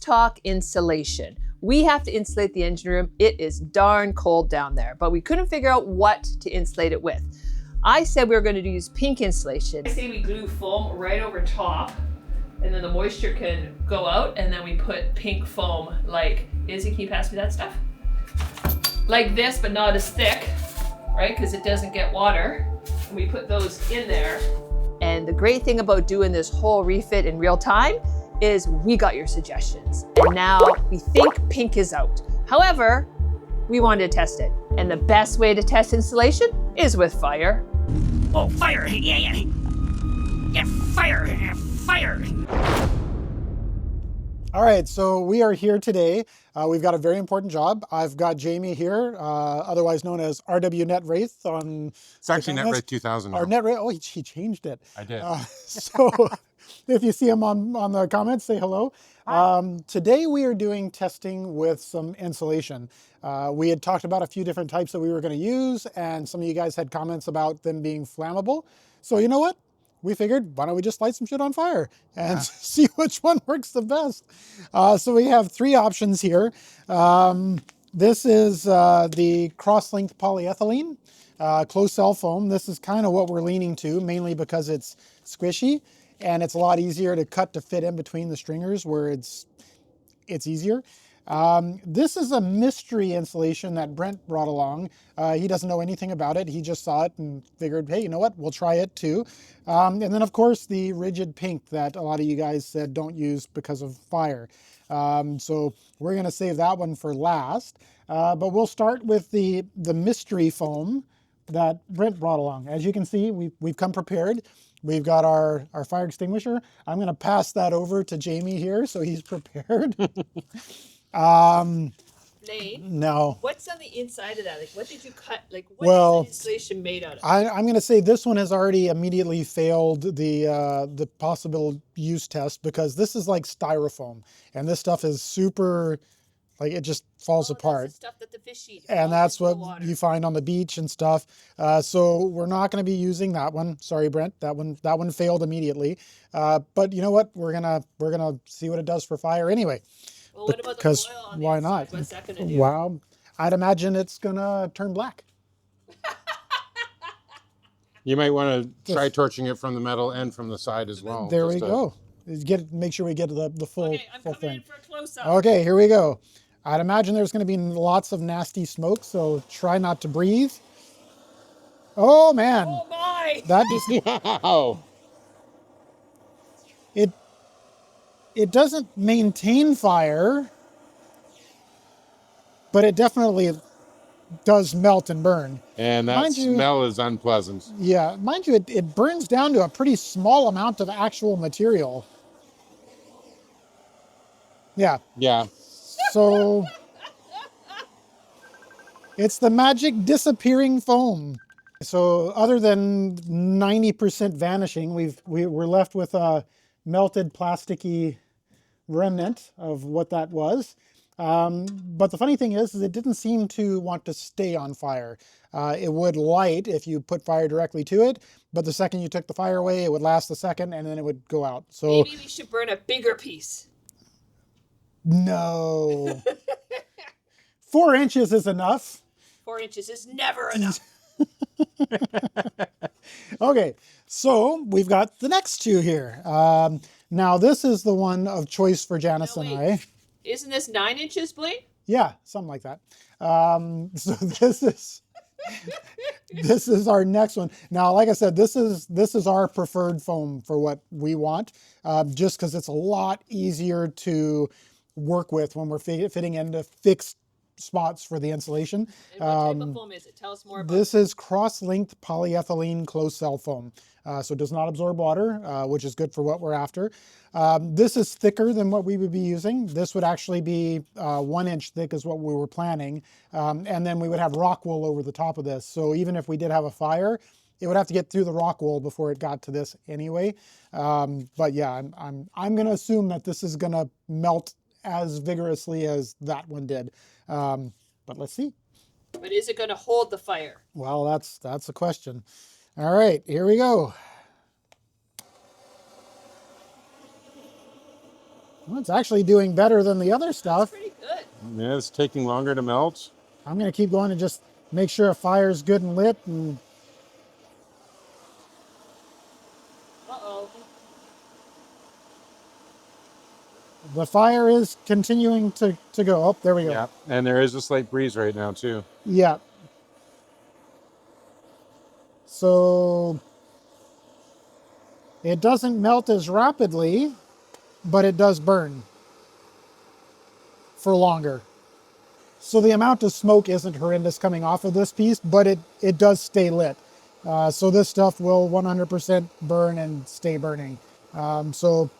talk insulation. We have to insulate the engine room. It is darn cold down there, but we couldn't figure out what to insulate it with. I said we were going to use pink insulation. I say we glue foam right over top, and then the moisture can go out, and then we put pink foam like, Izzy, can you pass me that stuff? Like this, but not as thick, right? Because it doesn't get water. And we put those in there. And the great thing about doing this whole refit in real time is we got your suggestions. And now we think pink is out. However, we wanted to test it. And the best way to test insulation is with fire. Oh, fire! Yeah, fire! Fire! All right, so we are here today. We've got a very important job. I've got Jamie here, otherwise known as RW NetWraith on... It's actually NetWraith 2000 now. Or NetWraith, oh, he changed it. I did. So if you see him on the comments, say hello. Today we are doing testing with some insulation. We had talked about a few different types that we were going to use, and some of you guys had comments about them being flammable. So you know what? We figured, why don't we just light some shit on fire and see which one works the best. So we have three options here. This is the cross-linked polyethylene, closed cell foam. This is kind of what we're leaning to, mainly because it's squishy and it's a lot easier to cut to fit in between the stringers where it's easier. This is a mystery insulation that Brent brought along. He doesn't know anything about it. He just saw it and figured, hey, you know what? We'll try it too. And then of course the rigid pink that a lot of you guys said don't use because of fire. So we're going to save that one for last. But we'll start with the mystery foam that Brent brought along. As you can see, we've come prepared. We've got our fire extinguisher. I'm going to pass that over to Jamie here so he's prepared. Lane, no. what's on the inside of that? Like, what did you cut? Like, what is the insulation made out of? I'm going to say this one has already immediately failed the possible use test because this is like styrofoam, and this stuff is super, like, it just falls apart. That's the stuff that the fish eat. And that's what you find on the beach and stuff. So we're not going to be using that one. Sorry, Brent. That one failed immediately. But you know what? We're gonna see what it does for fire anyway. Well, what about the oil on the why inside? not? What's that gonna do? Wow, I'd imagine it's gonna turn black. You might want to try torching it from the metal and from the side as well. There we go. Make sure we get the full Okay, I'm full coming thing. in for a close-up. Okay, here we go. I'd imagine there's going to be lots of nasty smoke, so try not to breathe. Oh man! Oh my! That just Wow. It doesn't maintain fire, but it definitely does melt and burn. And that smell is unpleasant. Yeah, mind you, it burns down to a pretty small amount of actual material. Yeah. Yeah. So it's the magic disappearing foam. So other than 90% vanishing, we're left with a melted plasticky remnant of what that was. But the funny thing is it didn't seem to want to stay on fire. It would light if you put fire directly to it, but the second you took the fire away, it would last a second and then it would go out. So maybe we should burn a bigger piece. No. 4 inches is enough. 4 inches is never enough. Okay, so we've got the next two here. Now this is the one of choice for Janice and I. Isn't this 9 inches, Blaine? Yeah, something like that. So this is our next one. Now, like I said, this is our preferred foam for what we want, just because it's a lot easier to work with when we're fitting into fixed spots for the insulation. And what type of foam is it? Tell us more about This is cross-linked polyethylene closed cell foam. So it does not absorb water, which is good for what we're after. This is thicker than what we would be using. This would actually be 1 inch thick is what we were planning. And then we would have rock wool over the top of this. So even if we did have a fire, it would have to get through the rock wool before it got to this anyway. But yeah, I'm going to assume that this is going to melt as vigorously as that one did. But let's see. But is it going to hold the fire? Well, that's a question. All right, here we go. Well, it's actually doing better than the other stuff. Pretty good. Yeah, it's taking longer to melt. I'm going to keep going and just make sure a fire's good and lit. And Uh-oh. the fire is continuing to go. Oh, there we go. Yeah, and there is a slight breeze right now too. Yeah. So it doesn't melt as rapidly, but it does burn for longer. So the amount of smoke isn't horrendous coming off of this piece, but it does stay lit. So this stuff will 100% burn and stay burning. So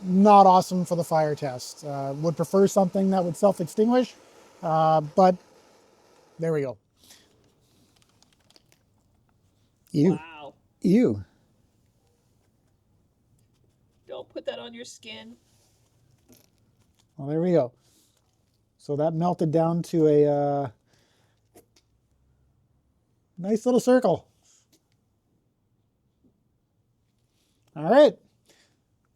not awesome for the fire test. Would prefer something that would self-extinguish, but there we go. Ew. Wow. Ew. Don't put that on your skin. Well, there we go. So that melted down to a nice little circle. All right.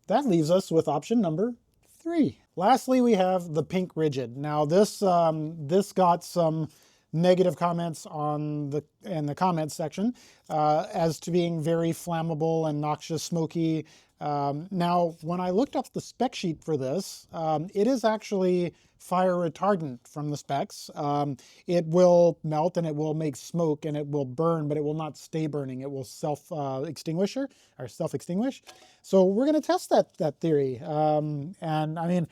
That leaves us with option number 3. Lastly, we have the pink rigid. Now this got some negative comments in the comments section as to being very flammable and noxious, smoky. Now, when I looked up the spec sheet for this, it is actually fire retardant from the specs. It will melt and it will make smoke and it will burn, but it will not stay burning. It will self-extinguish. So we're going to test that theory. And I mean,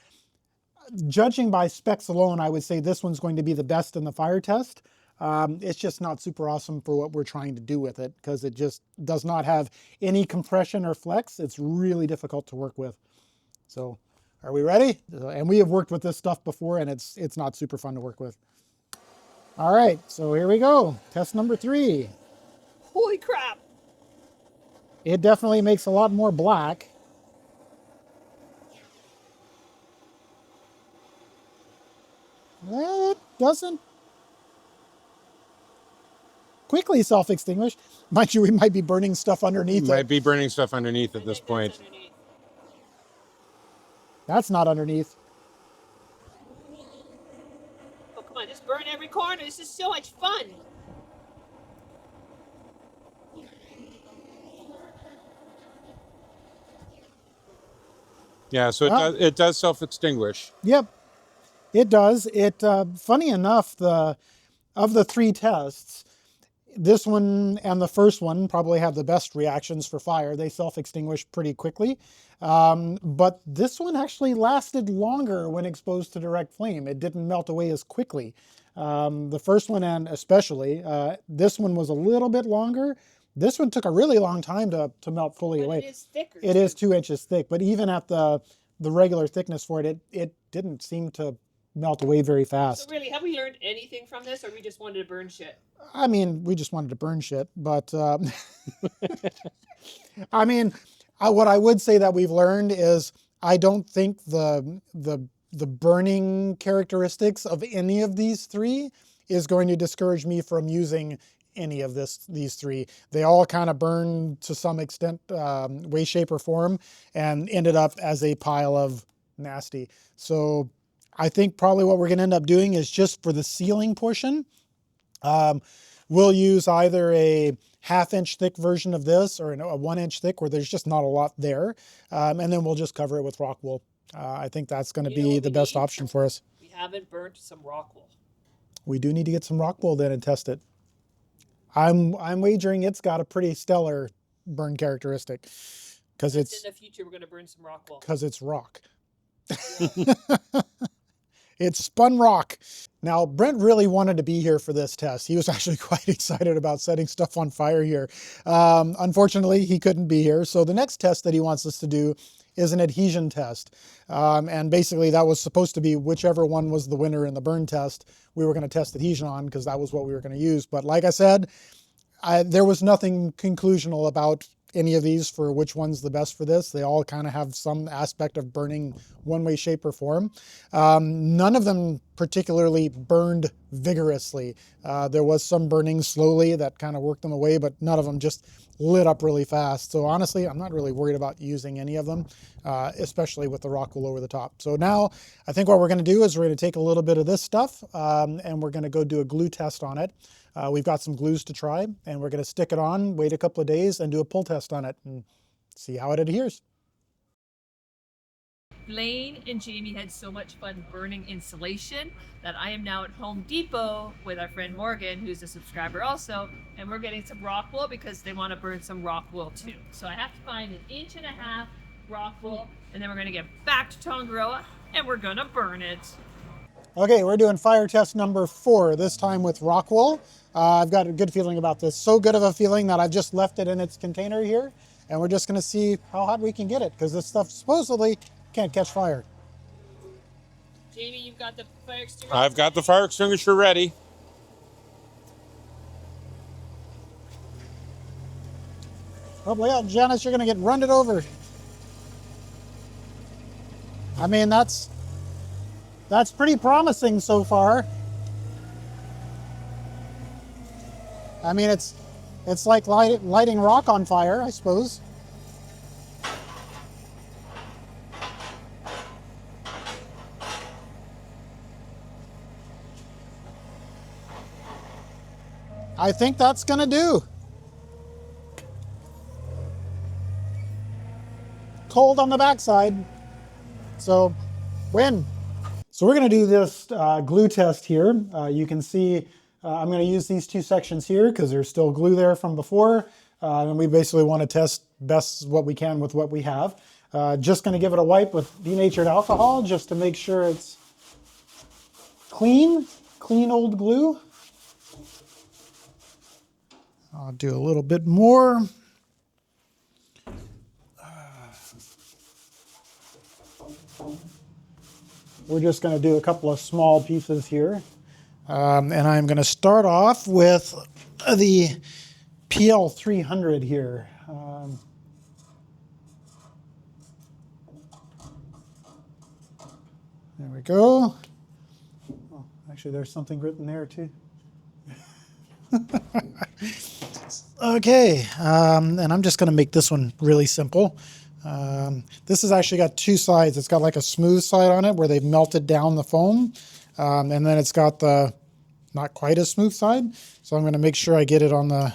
judging by specs alone, I would say this one's going to be the best in the fire test. It's just not super awesome for what we're trying to do with it because it just does not have any compression or flex. It's really difficult to work with. So are we ready? And we have worked with this stuff before and it's not super fun to work with. All right, so here we go. Test number 3. Holy crap. It definitely makes a lot more black. Well, it doesn't quickly self-extinguish. Mind you, we might be burning stuff underneath Might it. be burning stuff underneath at this point. That's not underneath. Oh, come on, just burn every corner. This is so much fun. Yeah, so it does self-extinguish. Yep, it does. Funny enough, of the 3 tests, this one and the first one probably have the best reactions for fire. They self-extinguish pretty quickly. But this one actually lasted longer when exposed to direct flame. It didn't melt away as quickly. The first one, and especially, this one was a little bit longer. This one took a really long time to melt fully away. It is thicker. It is 2 inches thick, but even at the regular thickness for it, it didn't seem to melt away very fast. So really, have we learned anything from this, or we just wanted to burn shit? I mean, we just wanted to burn shit, but I mean, what I would say that we've learned is I don't think the burning characteristics of any of these 3 is going to discourage me from using any of these 3. They all kind of burn to some extent, way, shape, or form, and ended up as a pile of nasty. So I think probably what we're going to end up doing is just for the sealing portion, we'll use either a 1/2 inch thick version of this or a 1 inch thick where there's just not a lot there. And then we'll just cover it with rock wool. I think that's going to be the best option for us. We haven't burnt some rock wool. We do need to get some rock wool then and test it. I'm wagering it's got a pretty stellar burn characteristic because In the future, we're going to burn some rock wool. Because it's rock. It's spun rock. Now, Brent really wanted to be here for this test. He was actually quite excited about setting stuff on fire here. Unfortunately, he couldn't be here. So the next test that he wants us to do is an adhesion test. And basically that was supposed to be whichever one was the winner in the burn test, we were going to test adhesion on because that was what we were going to use. But like I said, there was nothing conclusional about any of these for which one's the best for this. They all kind of have some aspect of burning one way, shape, or form. None of them particularly burned vigorously. There was some burning slowly that kind of worked them away, but none of them just lit up really fast. So honestly, I'm not really worried about using any of them, especially with the rock wool over the top. So now I think what we're going to do is we're going to take a little bit of this stuff and we're going to go do a glue test on it. We've got some glues to try, and we're going to stick it on, wait a couple of days, and do a pull test on it and see how it adheres. Blaine and Jamie had so much fun burning insulation that I am now at Home Depot with our friend Morgan, who's a subscriber also, and we're getting some rock wool because they want to burn some rock wool too. So I have to find 1.5 inches rock wool, and then we're going to get back to Tangaroa and we're going to burn it. Okay, we're doing fire test number 4, this time with rock wool. I've got a good feeling about this. So good of a feeling that I've just left it in its container here, and we're just gonna see how hot we can get it, because this stuff supposedly can't catch fire. Jamie, you've got the fire extinguisher. I've got the fire extinguisher ready. Oh yeah, Janice, you're gonna get run it over. I mean, that's pretty promising so far. I mean, it's like lighting rock on fire, I suppose. I think that's gonna do. Cold on the backside, so win. So we're going to do this glue test here. You can see I'm going to use these 2 sections here because there's still glue there from before. And we basically want to test best what we can with what we have. Just going to give it a wipe with denatured alcohol just to make sure it's clean old glue. I'll do a little bit more. We're just going to do a couple of small pieces here. And I'm going to start off with the PL 300 here. There we go. Oh, actually, there's something written there too. Okay, and I'm just going to make this one really simple. This has actually got 2 sides. It's got like a smooth side on it where they've melted down the foam, and then it's got the not quite as smooth side. So I'm going to make sure I get it on the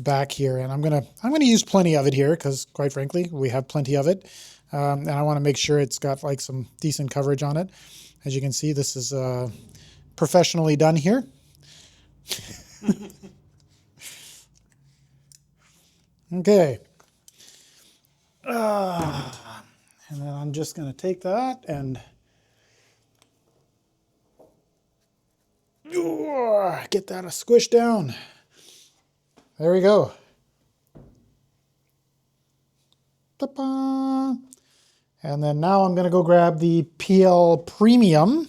back here, and I'm going to use plenty of it here because, quite frankly, we have plenty of it, and I want to make sure it's got like some decent coverage on it. As you can see, this is professionally done here. Okay. And then I'm just going to take that and get that squished down. There we go. Ta-da! And then now I'm going to go grab the PL Premium.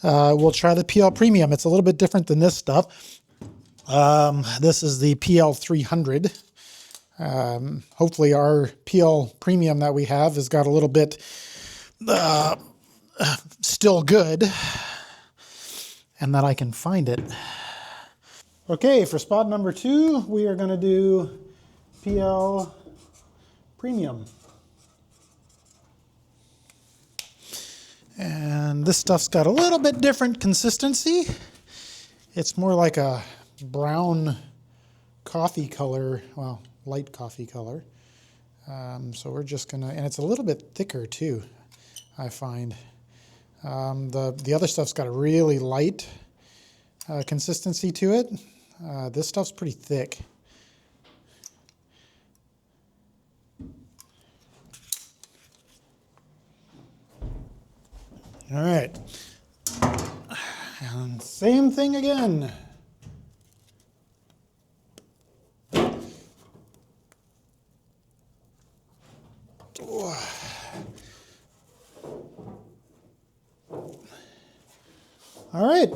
We'll try the PL Premium. It's a little bit different than this stuff. This is the PL 300. Hopefully our PL Premium that we have has got a little bit still good, and that I can find it. Okay, for spot number 2, we are going to do PL Premium. And this stuff's got a little bit different consistency. It's more like a brown coffee color, well, light coffee color. So we're just gonna, and it's a little bit thicker too, I find. The other stuff's got a really light consistency to it. This stuff's pretty thick. All right, and same thing again. All right,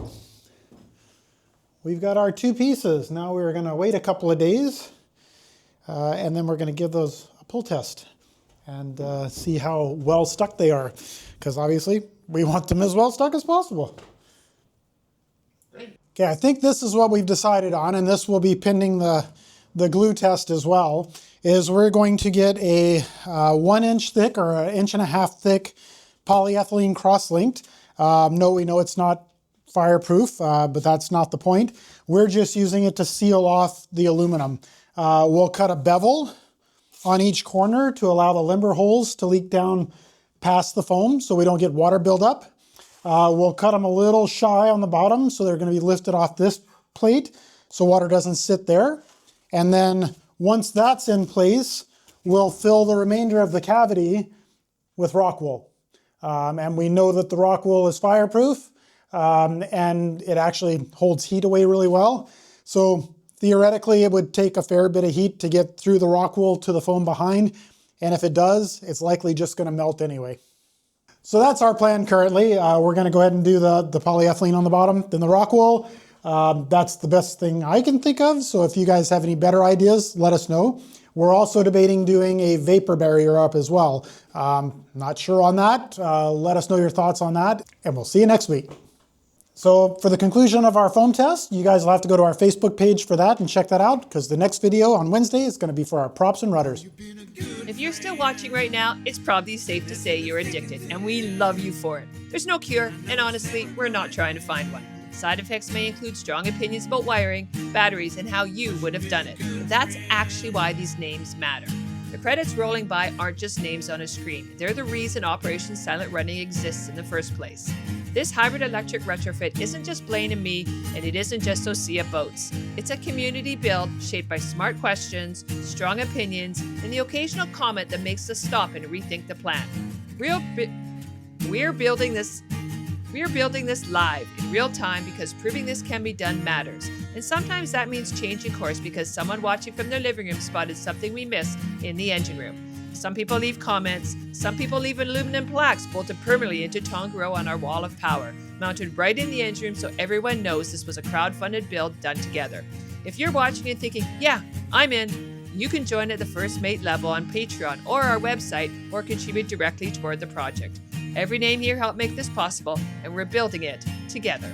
we've got our 2 pieces. Now we're going to wait a couple of days. and then we're going to give those a pull test and see how well stuck they are, because obviously we want them as well stuck as possible. Okay, I think this is what we've decided on, and this will be pending the glue test as well, is we're going to get a 1 inch thick or 1.5 inch thick polyethylene cross-linked. No, we know it's not fireproof, but that's not the point. We're just using it to seal off the aluminum. We'll cut a bevel on each corner to allow the limber holes to leak down past the foam so we don't get water buildup. We'll cut them a little shy on the bottom, so they're going to be lifted off this plate so water doesn't sit there. And then once that's in place, we'll fill the remainder of the cavity with rock wool. And we know that the rock wool is fireproof, and it actually holds heat away really well. So theoretically, it would take a fair bit of heat to get through the rock wool to the foam behind. And if it does, it's likely just going to melt anyway. So that's our plan currently. We're going to go ahead and do the polyethylene on the bottom, then the rock wool. That's the best thing I can think of. So if you guys have any better ideas, let us know. We're also debating doing a vapor barrier up as well. Not sure on that. Let us know your thoughts on that, and we'll see you next week. So for the conclusion of our foam test, you guys will have to go to our Facebook page for that and check that out, because the next video on Wednesday is going to be for our props and rudders. If you're still watching right now, it's probably safe to say you're addicted, and we love you for it. There's no cure, and honestly, we're not trying to find one. Side effects may include strong opinions about wiring, batteries, and how you would have done it. But that's actually why these names matter. The credits rolling by aren't just names on a screen. They're the reason Operation Silent Running exists in the first place. This hybrid electric retrofit isn't just Blaine and me, and it isn't just OSEA Boats. It's a community build shaped by smart questions, strong opinions, and the occasional comment that makes us stop and rethink the plan. We're building this live in real time because proving this can be done matters. And sometimes that means changing course because someone watching from their living room spotted something we missed in the engine room. Some people leave comments, some people leave aluminum plaques bolted permanently into Tangaroa on our wall of power, mounted right in the engine room so everyone knows this was a crowd-funded build done together. If you're watching and thinking, yeah, I'm in, you can join at the First Mate level on Patreon or our website, or contribute directly toward the project. Every name here helped make this possible, and we're building it together.